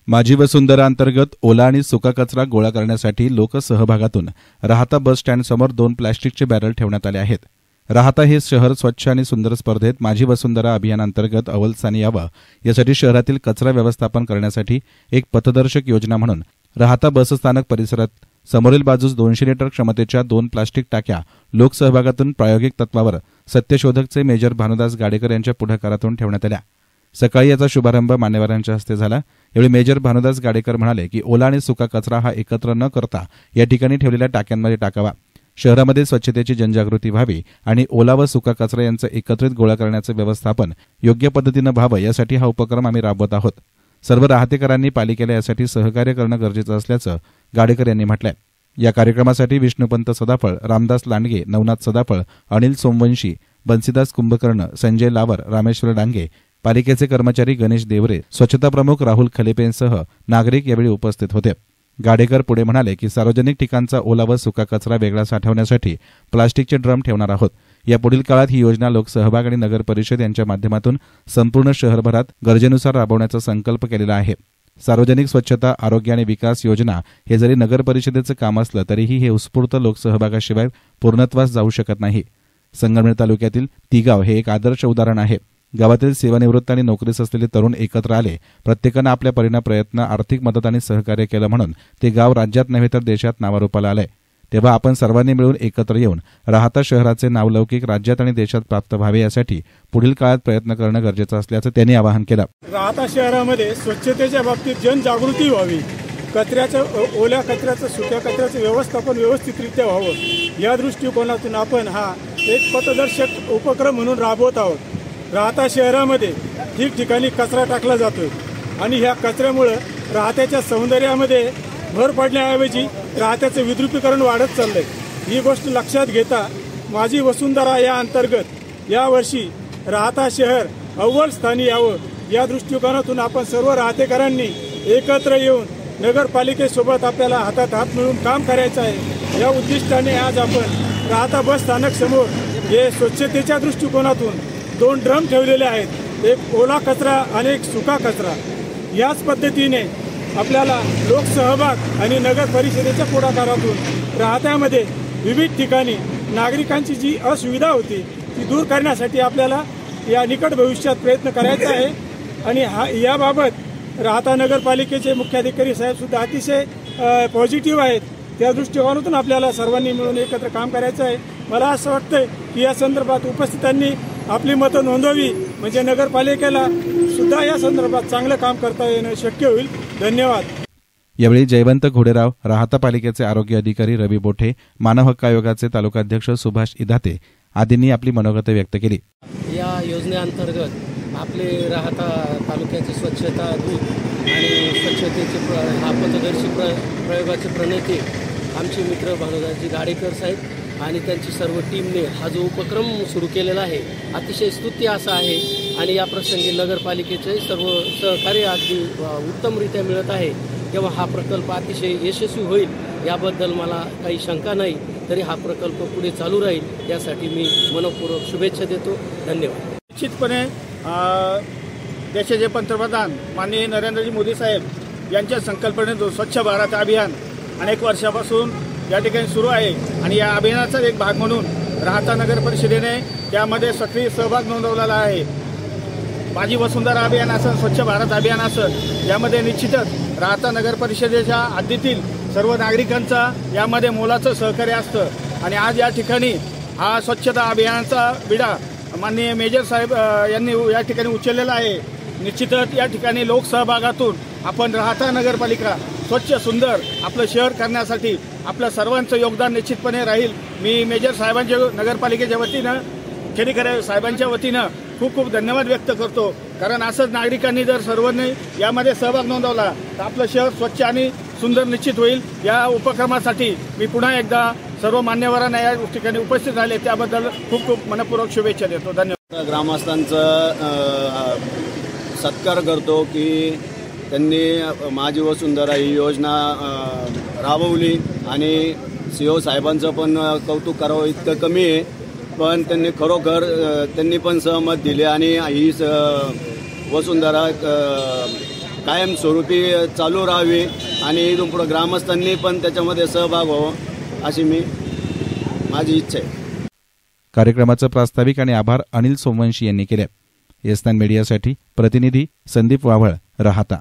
माझी वसुंधरा अंतर्गत ओला आणि सुका कचरा गोळा करण्यासाठी लोकसहभागातून राहता बस स्टँड समोर 2 प्लॅस्टिकचे बॅरल ठेवण्यात आले आहेत. राहता हे शहर स्वच्छ आणि सुंदर स्पर्धेत माझी वसुंधरा अभियानांतर्गत अव्वल स्थानी यावं यासाठी शहरातील कचरा व्यवस्थापन करण्यासाठी एक पथदर्शक योजना म्हणून राहता बसस्थानक परिसरात समोरील बाजूस 200 लिटर क्षमतेच्या 2 प्लास्टिक टाक्या लोकसहभागातून प्रायोगिक तत्वावर सत्यशोधकचे मेजर भानुदास गाडेकर यांच्या पुढाकारातून ठेवण्यात आल्या. सकाळी याचा शुभारंभ मान्यवरांच्या हस्ते झाला. यावेळी मेजर भानुदास गाडेकर म्हणाले की ओला आणि सुका कचरा हा एकत्र न करता या ठिकाणी ठेवलेल्या टाक्यांमध्ये टाकावा. शहरामध्ये स्वच्छतेची जनजागृती व्हावी आणि ओला व सुका कचरा यांचं एकत्रित गोळा करण्याचं व्यवस्थापन योग्य पद्धतीनं व्हावं यासाठी हा उपक्रम आम्ही राबवत आहोत. सर्व राहतेकरांनी पालिकेला यासाठी सहकार्य करणं गरजेचं असल्याचं गाडेकर यांनी म्हटलंय. या कार्यक्रमासाठी विष्णुपंत सदाफळ, रामदास लांडगे, नवनाथ सदाफळ, अनिल सोमवंशी, बंसीदास कुंभकर्ण, संजय लावर, रामेश्वर डांगे, पालिकेचे कर्मचारी गणेश देवरे, स्वच्छता प्रमुख राहुल खलेपेंसह नागरिक यावेळी उपस्थित होते. गाडेकर पुढे म्हणाले की सार्वजनिक ठिकाणचा ओला व सुका कचरा वेगळा साठवण्यासाठी प्लास्टिकचे ड्रम ठेवणार आहोत. यापुढील काळात ही योजना लोकसहभाग आणि नगर परिषद यांच्या माध्यमातून संपूर्ण शहरभरात गरजेनुसार राबवण्याचा संकल्प केलेला आहे. सार्वजनिक स्वच्छता, आरोग्य आणि विकास योजना हे जरी नगर परिषदेचं काम असलं तरीही हे उत्स्फूर्त लोकसहभागाशिवाय पूर्णत्वास जाऊ शकत नाही. संगमनेर तालुक्यातील तिगाव हे एक आदर्श उदाहरण आहे. गावातील सेवानिवृत्त आणि नोकरीस असलेले तरुण एकत्र आले. प्रत्येकानं आपल्या परीने प्रयत्न, आर्थिक मदत आणि सहकार्य केलं म्हणून ते गाव राज्यात नव्हे तर देशात नावारूपाला आलंय. तेव्हा आपण सर्वांनी मिळून एकत्र येऊन राहता शहराचे नावलौकिक राज्यात आणि देशात प्राप्त व्हावे यासाठी पुढील काळात प्रयत्न करणं गरजेचं असल्याचं त्यांनी आवाहन केलं. राहता शहरामध्ये स्वच्छतेच्या बाबतीत जनजागृती व्हावी, ओल्या कचऱ्याचं, सुक्या कचऱ्याचं व्यवस्थापन व्यवस्थितरित्या व्हावं या दृष्टिकोनातून आपण हा एक पथदर्शक उपक्रम म्हणून राबवत आहोत. राहता शहरामध्ये ठिकठिकाणी कचरा टाकला जातोय आणि ह्या कचऱ्यामुळं राहत्याच्या सौंदर्यामध्ये भर पडण्याऐवजी राहत्याचं विद्रुपीकरण वाढत चाललंय. ही गोष्ट लक्षात घेता माझी वसुंधरा या अंतर्गत यावर्षी राहता शहर अव्वल स्थानी यावं या दृष्टिकोनातून आपण सर्व राहतेकरांनी एकत्र येऊन नगरपालिकेसोबत आपल्याला हातात हात मिळून काम करायचं आहे. या उद्दिष्टाने आज आपण राहता बस स्थानक समोर हे स्वच्छतेच्या दृष्टिकोनातून 2 ड्रम ठेवलेले आहेत, एक ओला कचरा आणि एक सुका कचरा. याच पद्धतीने आपल्याला लोकसहभाग आणि नगर परिषदेच्या पुढाकारातून राहत्यामध्ये विविध ठिकाणी नागरिकांची जी असुविधा होती ती दूर करण्यासाठी आपल्याला या निकट भविष्यात प्रयत्न करायचा आहे. आणि याबाबत राहता नगरपालिकेचे मुख्याधिकारी साहेब सुद्धा अतिशय पॉझिटिव्ह आहेत. त्या दृष्टिकोनातून आपल्याला सर्वांनी मिळून एकत्र काम करायचं आहे. मला असं वाटतं की या संदर्भात उपस्थितांनी आपली मतं नोंदवावी, म्हणजे नगरपालिकेला सुद्धा या संदर्भात चांगलं काम करता येणं शक्य होईल. धन्यवाद. यावेळी जयवंत घोडेराव, राहता पालिकेचे आरोग्य अधिकारी रवी बोठे, मानव हक्क आयोगाचे तालुकाध्यक्ष सुभाष इधाते आदींनी आपली मनोगत व्यक्त केली. या योजनेअंतर्गत आपले राहता तालुक्याची स्वच्छता दूत आणि स्वच्छतेचे हा पथदर्शी प्रयोगाचे प्रणेते आमचे मित्र भानुदासजी गाडेकर साहेब आणि त्यांची सर्व टीमने हा जो उपक्रम सुरू केलेला आहे अतिशय स्तुत्य असा आहे. आणि या प्रसंगी नगरपालिकेचे सर्व सहकार्य अगदी उत्तमरित्या मिळत आहे. तेव्हा हा प्रकल्प अतिशय यशस्वी होईल याबद्दल मला काही शंका नाही. तरी हा प्रकल्प पुढे चालू राहील यासाठी मी मनपूर्वक शुभेच्छा देतो. धन्यवाद. निश्चितपणे देशाचे पंतप्रधान माननीय नरेंद्रजी मोदी साहेब यांच्या संकल्पनेतून स्वच्छ भारत अभियान अनेक वर्षापासून या ठिकाणी सुरू आहे आणि या अभियानाचा एक भाग म्हणून राहता नगर परिषदेने त्यामध्ये सक्रिय सहभाग नोंदवलेला आहे. माझी वसुंधरा अभियान असेल, स्वच्छ भारत अभियान असेल, यामध्ये निश्चितच राहता नगर परिषदेच्या हद्दीतील सर्व नागरिकांचा यामध्ये मोलाचं सहकार्य असतं. आणि आज या ठिकाणी हा स्वच्छता अभियानाचा विडा माननीय मेजर साहेब यांनी या ठिकाणी उचललेला आहे. निश्चितच या ठिकाणी लोकसहभागातून आपण राहता नगरपालिका स्वच्छ सुंदर आपलं शहर करण्यासाठी आपलं सर्वांचं योगदान निश्चितपणे राहील. मी मेजर साहेबांच्या नगरपालिकेच्या वतीनं, खेडेकर साहेबांच्या वतीनं खूप खूप धन्यवाद व्यक्त करतो. कारण असंच नागरिकांनी जर सर्वांनी यामध्ये सहभाग नोंदवला तर आपलं शहर स्वच्छ आणि सुंदर निश्चित होईल. या उपक्रमासाठी मी पुन्हा एकदा सर्व मान्यवरांना या ठिकाणी उपस्थित झाले त्याबद्दल खूप खूप मनपूर्वक शुभेच्छा देतो. धन्यवाद. ग्रामस्थांचा सत्कार करतो की त्यांनी माझी वसुंधरा ही योजना राबवली आणि CEO साहेबांचं पण कौतुक करावं इतकं कमी आहे. पण त्यांनी खरोखर त्यांनी पण सहमत दिले आणि ही वसुंधरा कायमस्वरूपी चालू राहावी आणि इथून पुढं ग्रामस्थांनी पण त्याच्यामध्ये सहभाग व्हावं अशी माझी इच्छा आहे. कार्यक्रमाचं प्रास्ताविक आणि आभार अनिल सोमवंशी यांनी केले. येस्तान मीडियासाठी प्रतिनिधी संदीप वावळ, राहाता.